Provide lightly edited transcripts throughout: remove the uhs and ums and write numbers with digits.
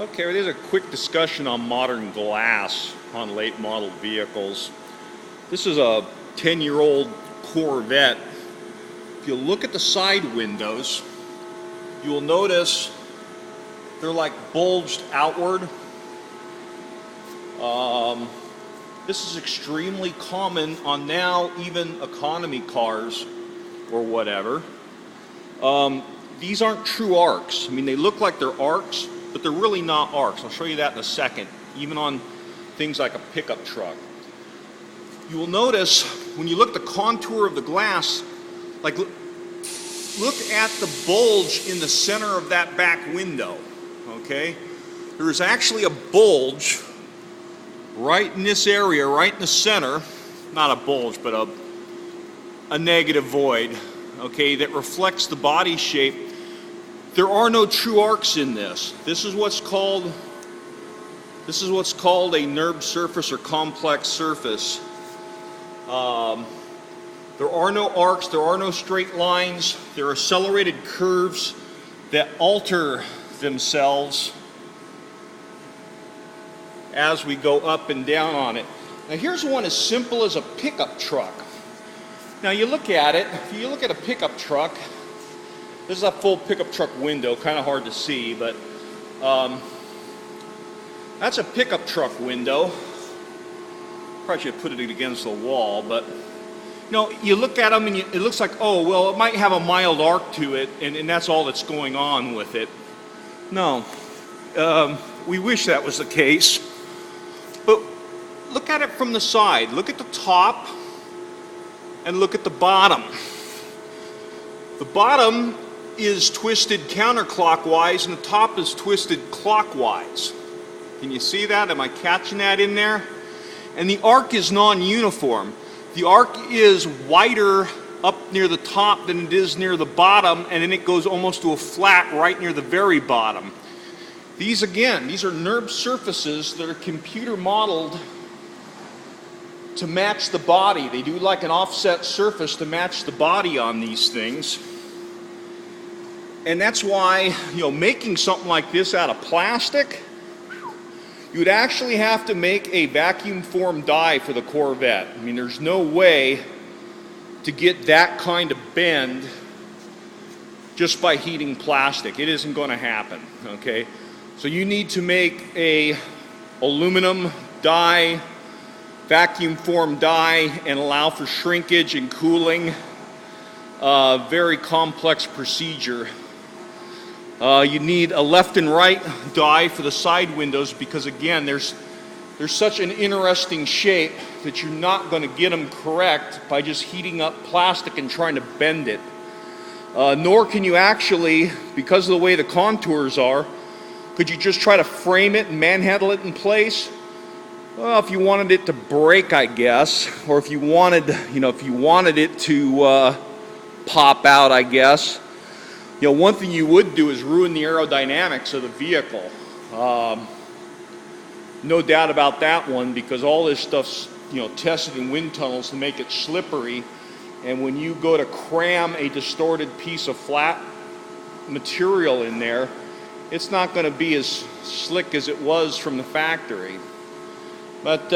Okay, well, there's a quick discussion on modern glass on late model vehicles. This is a 10-year-old Corvette. If you look at the side windows, you will notice they're like bulged outward. This is extremely common on now even economy cars or whatever. These aren't true arcs. I mean, they look like they're arcs, but they're really not arcs. I'll show you that in a second, even on things like a pickup truck. You will notice when you look at the contour of the glass, like look at the bulge in the center of that back window, okay? There is actually a bulge right in this area, right in the center, not a bulge, but a negative void, okay, that reflects the body shape. There are no true arcs in this. This is what's called a NURBS surface or complex surface. There are no arcs, there are no straight lines, there are accelerated curves that alter themselves as we go up and down on it. Now here's one as simple as a pickup truck. Now you look at it, if you look at a pickup truck, this is a full pickup truck window, kind of hard to see, but that's a pickup truck window. Probably should put it against the wall, but you know, you look at them and it looks like, oh, well, it might have a mild arc to it, and that's all that's going on with it. No, we wish that was the case. But look at it from the side. Look at the top and look at the bottom. The bottom is twisted counterclockwise and the top is twisted clockwise. Can you see that? Am I catching that in there? And the arc is non-uniform. The arc is wider up near the top than it is near the bottom, and then it goes almost to a flat right near the very bottom. These are NURBS surfaces that are computer modeled to match the body. They do like an offset surface to match the body on these things. And that's why, you know, making something like this out of plastic, you would actually have to make a vacuum form die for the Corvette. I mean, there's no way to get that kind of bend just by heating plastic. It isn't going to happen, okay? So you need to make a aluminum die, vacuum form die, and allow for shrinkage and cooling. Very complex procedure. You need a left and right die for the side windows because, again, there's such an interesting shape that you're not going to get them correct by just heating up plastic and trying to bend it. Nor can you actually, because of the way the contours are, could you just try to frame it and manhandle it in place? Well, if you wanted it to break, I guess, or if you wanted it to pop out, I guess. You know, one thing you would do is ruin the aerodynamics of the vehicle. No doubt about that one, because all this stuff's, you know, tested in wind tunnels to make it slippery. And when you go to cram a distorted piece of flat material in there, it's not going to be as slick as it was from the factory. But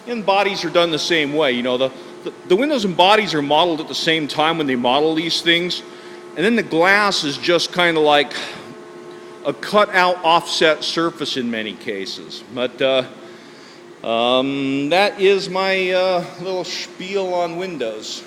and bodies are done the same way. You know, the windows and bodies are modeled at the same time when they model these things. And then the glass is just kind of like a cut-out offset surface in many cases. But that is my little spiel on windows.